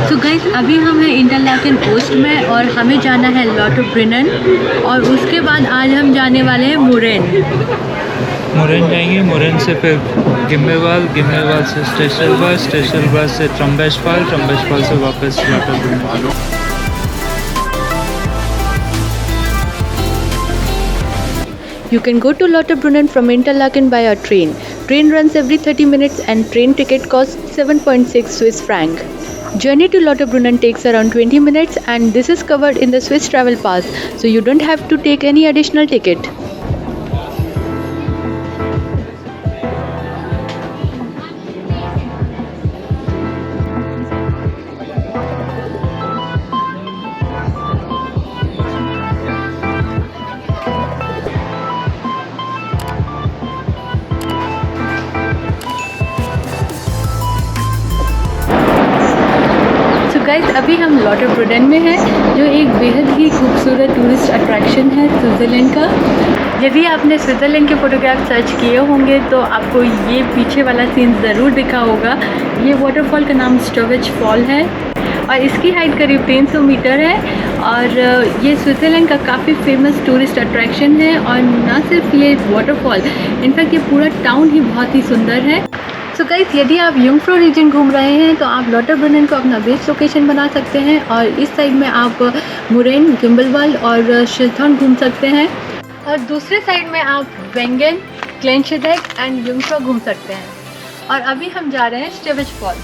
So guys अभी हम हैं इंटरलाकेन कोस्ट में और हमें जाना है लॉटरब्रुनेन और उसके बाद आज हम जाने वाले हैं मुरेन जाएंगे। मुरेन से फिर गिम्मेवाल से स्टेशनबर्ग से ट्रम्बेशफाल से वापस लॉटरब्रुनेन। You can go to Lauterbrunnen from Interlaken by a train. Train runs every 30 minutes and train ticket costs 7.6 Swiss franc. Journey to Lauterbrunnen takes around 20 minutes and this is covered in the Swiss travel pass, so you don't have to take any additional ticket. Guys अभी हम लॉटरब्रुनेन में हैं जो एक बेहद ही खूबसूरत tourist attraction है Switzerland का। यदि आपने स्विट्ज़रलैंड के फ़ोटोग्राफ सर्च किए होंगे तो आपको ये पीछे वाला सीन ज़रूर दिखा होगा। ये वाटरफॉल का नाम स्टॉबच फॉल है और इसकी हाइट करीब 300 मीटर है और ये स्विट्ज़रलैंड का काफ़ी फेमस टूरिस्ट अट्रैक्शन है। और ना सिर्फ ये वाटरफॉल, इनफैक्ट ये पूरा टाउन ही बहुत ही सुंदर है। सो गाइस यदि आप यूंगफ्रो रीजन घूम रहे हैं तो आप लॉटरब्रुनेन को अपना बेस्ट लोकेशन बना सकते हैं और इस साइड में आप मुरेन, गिम्बलवाल और शिल्थॉन घूम सकते हैं और दूसरे साइड में आप वेंगन, क्लेंशेडेक एंड यूंगफ्रो घूम सकते हैं। और अभी हम जा रहे हैं स्टॉबच फॉल।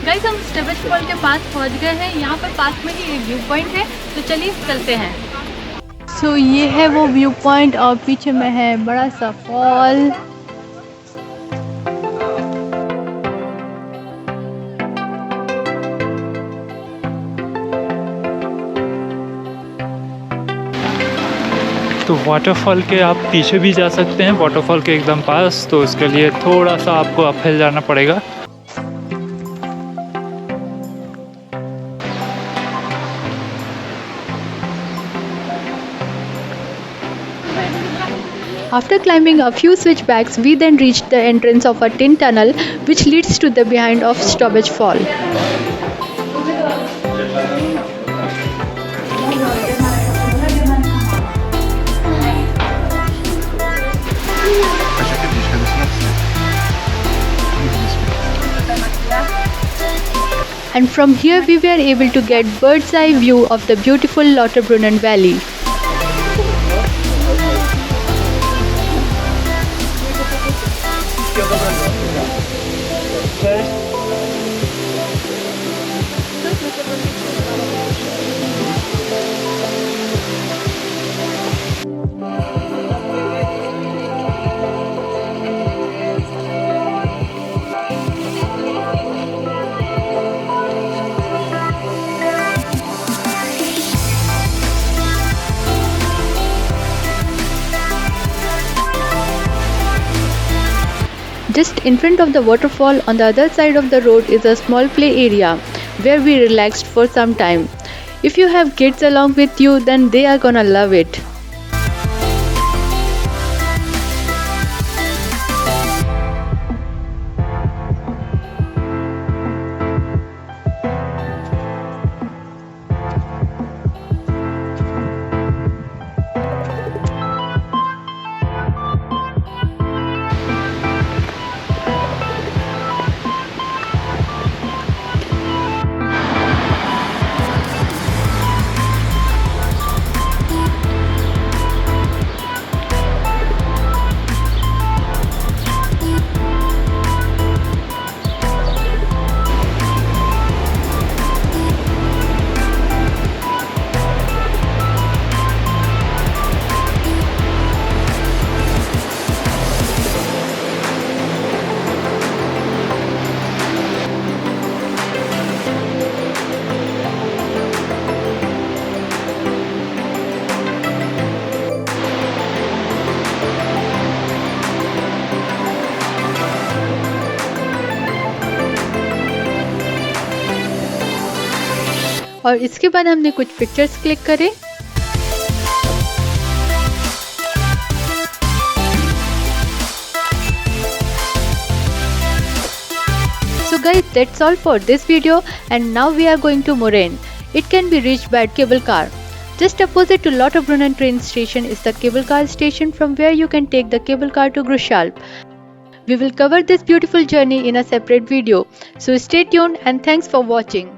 गाइस हम स्टॉबच फॉल के पास पहुंच गए हैं। यहाँ पर पास में ही एक व्यू पॉइंट है, तो चलिए चलते हैं। सो ये है वो व्यू पॉइंट और पीछे में है बड़ा सा फॉल। तो वाटरफॉल के आप पीछे भी जा सकते हैं, वाटरफॉल के एकदम पास। तो उसके लिए थोड़ा सा आपको अपहिल जाना पड़ेगा। After climbing a few switchbacks, we then reached the entrance of a tin tunnel which leads to the behind of Staubbach Fall. And from here we were able to get bird's eye view of the beautiful Lauterbrunnen Valley. Just in front of the waterfall on the other side of the road is a small play area where we relaxed for some time. If you have kids along with you, then they are gonna love it. और इसके बाद हमने कुछ pictures click करे। So guys, that's all for this video, and now we are going to Moraine. It can be reached by cable car. Just opposite to Lauterbrunnen train station is the cable car station, from where you can take the cable car to Gruschalp. We will cover this beautiful journey in a separate video. So stay tuned and thanks for watching.